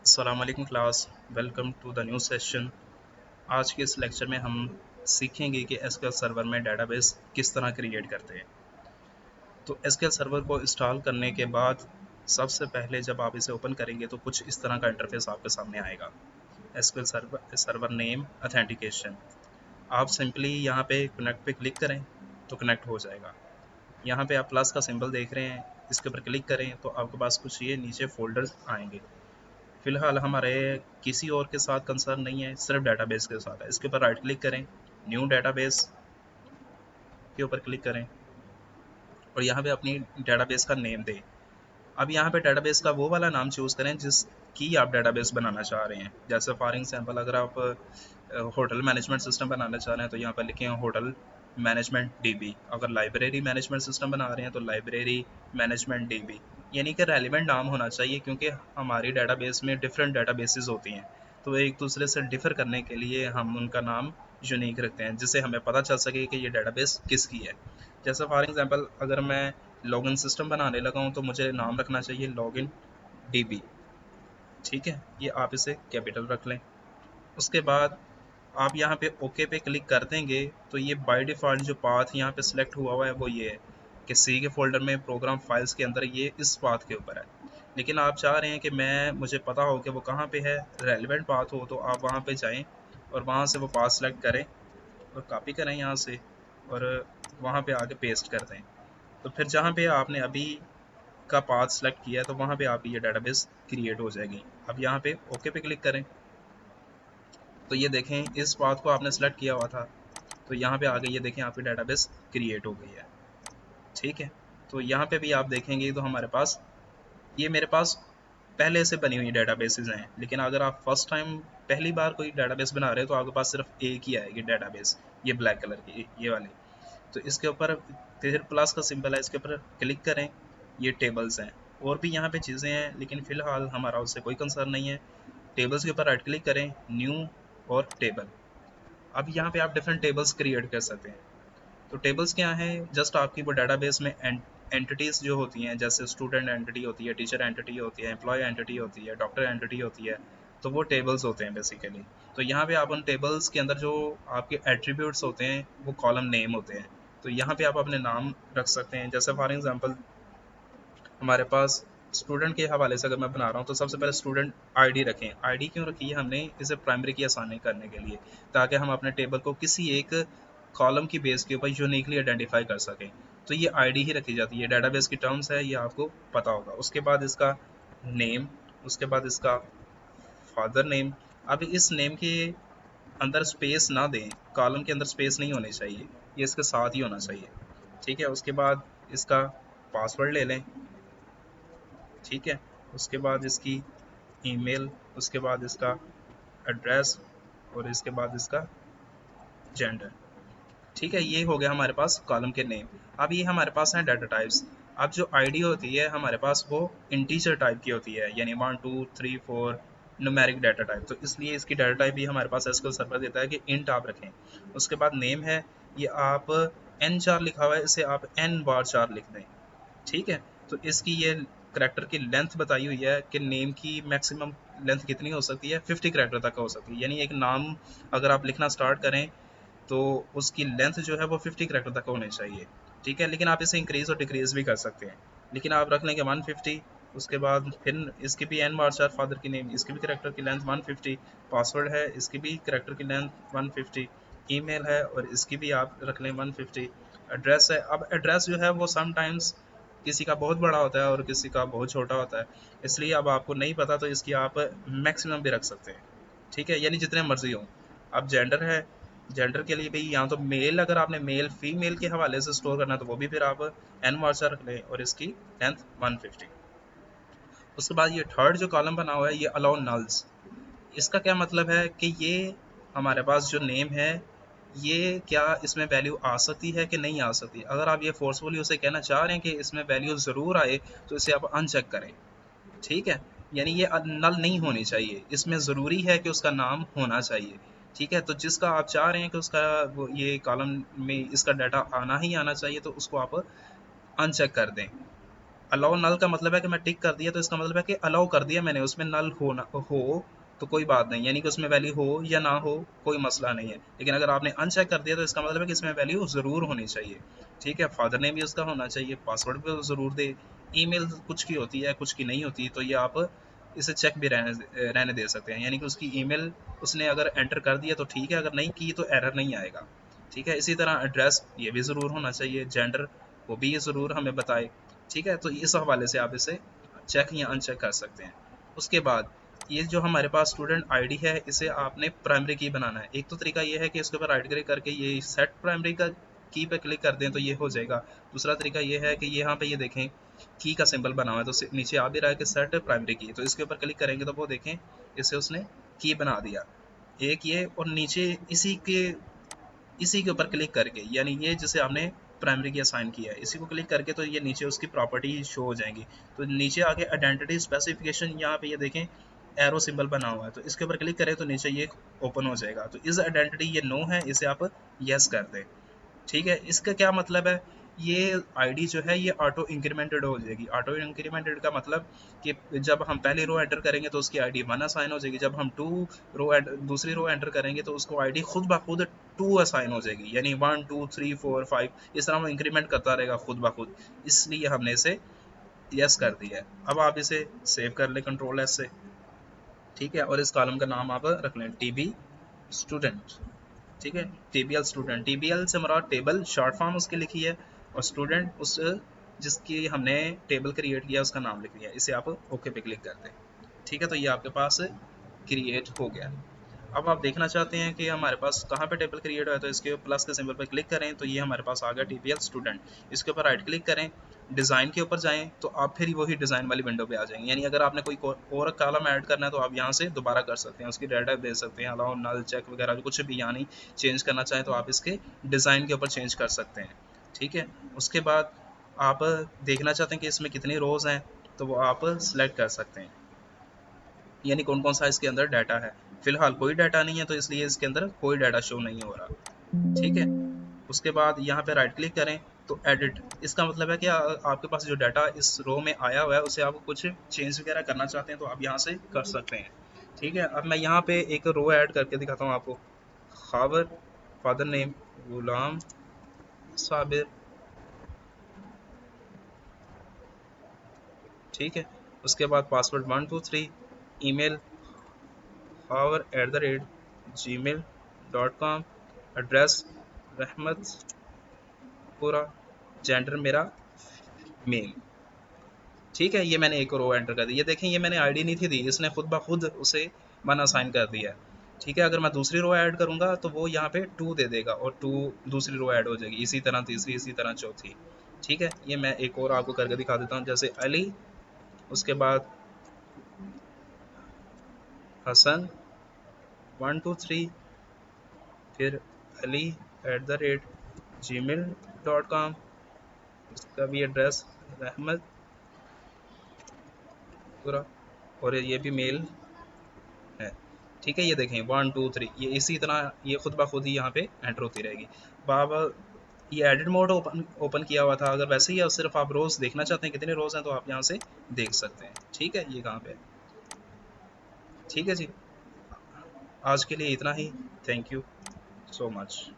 अस्सलाम वालेकुम class, welcome to the new session. आज के इस लेक्चर में हम सीखेंगे कि एसक्यूएल सर्वर में डेटाबेस किस तरह क्रिएट करते हैं। तो एसक्यूएल सर्वर को इंस्टॉल करने के बाद सबसे पहले जब आप इसे ओपन करेंगे तो कुछ इस तरह का इंटरफेस आपके सामने आएगा। SQL server name authentication. आप सिंपली यहाँ पे कनेक्ट पे क्लिक करें तो कनेक्ट हो जाएगा। यहाँ पे आप प्लस का सिंबल देख रहे हैं, इसके ऊपर क्लिक करें तो आपके पास कुछ ये नीचे फोल्डर्स आएंगे। फिलहाल हमारे किसी और के साथ कंसर्न नहीं है, सिर्फ डेटाबेस के साथ है। इसके ऊपर राइट क्लिक करें, न्यू डेटाबेस के ऊपर क्लिक करें और यहाँ पे अपनी डेटाबेस का नेम दें। अब यहाँ पे डेटाबेस का वो वाला नाम चूज़ करें जिसकी आप डेटाबेस बनाना चाह रहे हैं। जैसे फॉर एग्जांपल अगर आप होटल मैनेजमेंट सिस्टम बनाना चाह रहे हैं तो यहाँ पर लिखें होटल मैनेजमेंट डीबी। अगर लाइब्रेरी मैनेजमेंट सिस्टम बना रहे हैं तो लाइब्रेरी मैनेजमेंट डीबी। यानी कि रेलिवेंट नाम होना चाहिए, क्योंकि हमारी डेटाबेस में डिफरेंट डेटाबेसेस होती हैं, तो एक दूसरे से डिफर करने के लिए हम उनका नाम यूनिक रखते हैं, जिससे हमें पता चल सके कि ये डेटाबेस किसकी है। जैसे फॉर एग्जांपल अगर मैं लॉगिन सिस्टम बनाने लगा हूँ तो मुझे नाम रखना चाहिए लॉगिन डीबी। ठीक है, ये आप इसे कैपिटल रख लें। उसके बाद आप यहाँ पे ओके पे क्लिक कर देंगे तो ये बाय डिफ़ॉल्ट जो पाथ यहाँ पे सिलेक्ट हुआ है वो ये है कि सी के फोल्डर में प्रोग्राम फाइल्स के अंदर ये इस पाथ के ऊपर है। लेकिन आप चाह रहे हैं कि मुझे पता हो कि वो कहाँ पे है, रेलिवेंट पाथ हो, तो आप वहाँ पे जाएं और वहाँ से वो पाथ सेलेक्ट करें और कॉपी करें यहाँ से और वहाँ पे आके पेस्ट कर दें। तो फिर जहाँ पे आपने अभी का पाथ सेलेक्ट किया है तो वहाँ पे आपकी ये डेटाबेस क्रिएट हो जाएगी। अब यहाँ पे ओके पे क्लिक करें तो ये देखें इस पाथ को आपने सेलेक्ट किया हुआ था, तो यहाँ पे आगे ये देखें आपकी डेटाबेस क्रिएट हो गई है। ठीक है, तो यहाँ पे भी आप देखेंगे तो हमारे पास ये मेरे पास पहले से बनी हुई डेटाबेसेस हैं। लेकिन अगर आप फर्स्ट टाइम पहली बार कोई डेटाबेस बना रहे हो तो आपके पास सिर्फ एक ही आएगी डेटाबेस, ये ब्लैक कलर की ये वाली। तो इसके ऊपर फिर प्लस का सिंबल है, इसके ऊपर क्लिक करें। ये टेबल्स हैं, और भी यहाँ पे चीज़ें हैं लेकिन फ़िलहाल हमारा उससे कोई कंसर्न नहीं है। टेबल्स के ऊपर राइट क्लिक करें, न्यू और टेबल। अब यहाँ पे आप डिफरेंट टेबल्स क्रिएट कर सकते हैं। तो टेबल्स क्या हैं, जस्ट आपकी वो डेटाबेस में एंटिटीज़ जो होती हैं, जैसे स्टूडेंट एंटिटी होती है, टीचर एंटिटी होती है, एम्प्लॉय एंटिटी होती है, डॉक्टर एंटिटी होती है, तो वो टेबल्स होते हैं बेसिकली। तो यहाँ पे आप उन टेबल्स के अंदर जो आपके एट्रीब्यूट्स होते हैं वो कॉलम नेम होते हैं। तो यहाँ पे आप अपने नाम रख सकते हैं। जैसे फॉर एग्जांपल हमारे पास स्टूडेंट के हवाले से अगर मैं बना रहा हूँ तो सबसे पहले स्टूडेंट आईडी रखें। आईडी क्यों रखी है हमने, इसे प्राइमरी की आसानी करने के लिए, ताकि हम अपने टेबल को किसी एक कॉलम की बेस के ऊपर यूनिकली आइडेंटिफाई कर सकें। तो ये आईडी ही रखी जाती है, डेटाबेस की टर्म्स है, ये आपको पता होगा। उसके बाद इसका नेम, उसके बाद इसका फादर नेम। अब इस नेम के अंदर स्पेस ना दें, कॉलम के अंदर स्पेस नहीं होनी चाहिए, ये इसके साथ ही होना चाहिए। ठीक है, उसके बाद इसका पासवर्ड ले लें। ठीक है, उसके बाद इसकी ईमेल, उसके बाद इसका एड्रेस और इसके बाद इसका जेंडर। ठीक है, ये हो गया हमारे पास कॉलम के नेम। अब ये हमारे पास हैं डाटा टाइप्स। अब जो आईडी होती है हमारे पास वो इंटीजर टाइप की होती है, यानी 1 2 3 4 न्यूमेरिक डाटा टाइप। तो इसलिए इसकी डाटा टाइप भी हमारे पास एसक्यूएल सर्वर देता है कि इंट आप रखें। उसके बाद नेम है, ये आप n चार लिखा हुआ है, इसे आप n बार 4 लिख दें। ठीक है, तो इसकी ये करैक्टर की लेंथ बताई हुई है कि नेम की मैक्सिमम लेंथ कितनी हो सकती है, 50 करैक्टर तक हो सकती है। यानी एक नाम अगर आप लिखना स्टार्ट करें तो उसकी लेंथ जो है वो 50 करैक्टर तक होनी चाहिए। ठीक है, लेकिन आप इसे इंक्रीज़ और डिक्रीज़ भी कर सकते हैं। लेकिन आप रख लेंगे 150। उसके बाद फिर इसकी भी n बार 4 फादर की नेम, इसकी भी करैक्टर की लेंथ 150। पासवर्ड है, इसकी भी करैक्टर की लेंथ 150। ईमेल है और इसकी भी आप रख लें 150। एड्रेस है, अब एड्रेस जो है वो समटाइम्स किसी का बहुत बड़ा होता है और किसी का बहुत छोटा होता है, इसलिए अब आपको नहीं पता तो इसकी आप मैक्सिमम भी रख सकते हैं। ठीक है, यानी जितने मर्जी हों। अब जेंडर है, जेंडर के लिए भी यहाँ तो मेल, अगर आपने मेल फीमेल के हवाले से स्टोर करना है तो वो भी फिर आप एन वार्चर रख लें और इसकी लेंथ 150। उसके बाद ये थर्ड जो कॉलम बना हुआ है ये अलाउ नल्स। इसका क्या मतलब है कि ये हमारे पास जो नेम है ये क्या इसमें वैल्यू आ सकती है कि नहीं आ सकती। अगर आप ये फोर्सफुली उसे कहना चाह रहे हैं कि इसमें वैल्यू ज़रूर आए तो इसे आप अनचेक करें। ठीक है, यानी ये नल नहीं होनी चाहिए, इसमें ज़रूरी है कि उसका नाम होना चाहिए। ठीक है, तो जिसका आप चाह रहे हैं कि उसका वो ये कॉलम में इसका डाटा आना ही आना चाहिए तो उसको आप अनचेक कर दें। अलाउ नल का मतलब है कि मैं टिक कर दिया तो इसका मतलब है कि अलाउ कर दिया मैंने, उसमें नल हो तो कोई बात नहीं, यानी कि उसमें वैल्यू हो या ना हो कोई मसला नहीं है। लेकिन अगर आपने अनचेक कर दिया तो इसका मतलब है कि इसमें वैल्यू ज़रूर होनी चाहिए। ठीक है, फादर नेम भी उसका होना चाहिए, पासवर्ड भी ज़रूर दे, ईमेल कुछ की होती है कुछ की नहीं होती, तो ये आप इसे चेक भी रहने दे सकते हैं, यानी कि उसकी ईमेल उसने अगर एंटर कर दिया तो ठीक है, अगर नहीं की तो एरर नहीं आएगा। ठीक है, इसी तरह एड्रेस ये भी ज़रूर होना चाहिए, जेंडर वो भी ये ज़रूर हमें बताए। ठीक है, तो इस हवाले से आप इसे चेक या अनचेक कर सकते हैं। उसके बाद ये जो हमारे पास स्टूडेंट आईडी है, इसे आपने प्राइमरी की बनाना है। एक तो तरीका ये है कि इसके ऊपर राइट क्लिक करके ये सेट प्राइमरी का की पे क्लिक कर दें तो ये हो जाएगा। दूसरा तरीका ये है कि यहाँ पे ये देखें की का सिंबल बना हुआ है, तो नीचे आ भी रहा है कि सेट प्राइमरी की, तो इसके ऊपर क्लिक करेंगे तो वो देखें इसे उसने की बना दिया। एक ये, और नीचे इसी के ऊपर क्लिक करके, यानी ये जिसे आपने प्राइमरी की असाइन किया है, इसी को क्लिक करके तो ये नीचे उसकी प्रॉपर्टी शो हो जाएंगी। तो नीचे आगे आइडेंटिटी स्पेसिफिकेशन, यहाँ पे ये देखें एरो सिंबल बना हुआ है, तो इसके ऊपर क्लिक करें तो नीचे ये ओपन हो जाएगा। तो इस आइडेंटिटी ये नो है, इसे आप यस कर दें। ठीक है, इसका क्या मतलब है, ये आईडी जो है ये ऑटो इंक्रीमेंटेड हो जाएगी। ऑटो इंक्रीमेंटेड का मतलब कि जब हम पहली रो एंटर करेंगे तो उसकी आईडी 1 असाइन हो जाएगी, जब हम दूसरी रो एंटर करेंगे तो उसको आईडी खुद ब खुद 2 असाइन हो जाएगी, यानी 1 2 3 4 5 इस तरह वो इंक्रीमेंट करता रहेगा खुद ब खुद। इसलिए हमने इसे यस कर दिया है। अब आप इसे सेव कर ले कंट्रोल एस से। ठीक है, और इस कॉलम का नाम आप रख लें टीबी स्टूडेंट। ठीक है, टीबीएल स्टूडेंट, टीबीएल से हमारा टेबल शॉर्ट फॉर्म उसकी लिखी है, और स्टूडेंट उस जिसकी हमने टेबल क्रिएट किया उसका नाम लिख लिया। इसे आप ओके पे क्लिक कर दें। ठीक है, तो ये आपके पास क्रिएट हो गया। अब आप देखना चाहते हैं कि हमारे पास कहाँ पे टेबल क्रिएट हुआ है, तो इसके प्लस के सिंबल पर क्लिक करें तो ये हमारे पास आ गया टीपीएल स्टूडेंट। इसके ऊपर राइट क्लिक करें, डिज़ाइन के ऊपर जाएं तो आप फिर वही डिज़ाइन वाली विंडो पे आ जाएंगे, यानी अगर आपने कोई और कॉलम ऐड करना है तो आप यहाँ से दोबारा कर सकते हैं, उसकी डाटा दे सकते हैं, अलाउ नल चेक वगैरह कुछ भी, यानी चेंज करना चाहें तो आप इसके डिज़ाइन के ऊपर चेंज कर सकते हैं। ठीक है, उसके बाद आप देखना चाहते हैं कि इसमें कितनी रोज़ हैं तो वो आप सिलेक्ट कर सकते हैं, यानी कौन कौन सा इसके अंदर डाटा है। फिलहाल कोई डाटा नहीं है तो इसलिए इसके अंदर कोई डाटा शो नहीं हो रहा। ठीक है, उसके बाद यहाँ पे राइट क्लिक करें तो एडिट, इसका मतलब है कि आपके पास जो डाटा इस रो में आया हुआ है उसे आप कुछ चेंज वगैरह करना चाहते हैं तो आप यहाँ से कर सकते हैं। ठीक है, अब मैं यहाँ पे एक रो ऐड करके दिखाता हूँ आपको। खाबर, फादर नेम गुलाम साबिर। ठीक है, उसके बाद password 123, email power@gmail.com, address Rahmatpura, gender मेरा मेल। ठीक है, ये मैंने एक रो एंटर कर दी, ये देखें ये मैंने आईडी नहीं थी दी, इसने खुद ब खुद उसे 1 असाइन कर दिया। ठीक है, अगर मैं दूसरी रो ऐड करूंगा तो वो यहाँ पे 2 दे देगा और 2 दूसरी रो ऐड हो जाएगी, इसी तरह तीसरी, इसी तरह चौथी। ठीक है, ये मैं एक और आपको करके दिखा देता हूँ, जैसे अली, उसके बाद हसन 123, फिर ali@gmail.com, इसका भी एड्रेस रहमतपुरा, और ये भी मेल है। ठीक है, ये देखें 1 2 3, ये इसी तरह ये खुद ब खुद ही यहाँ पे एंटर होती रहेगी। बाबा ये एडिट मोड ओपन किया हुआ था, अगर वैसे ही सिर्फ आप रोज़ देखना चाहते हैं कितने रोज़ हैं तो आप यहाँ से देख सकते हैं। ठीक है, ये कहाँ पे। ठीक है जी, आज के लिए इतना ही। Thank you so much.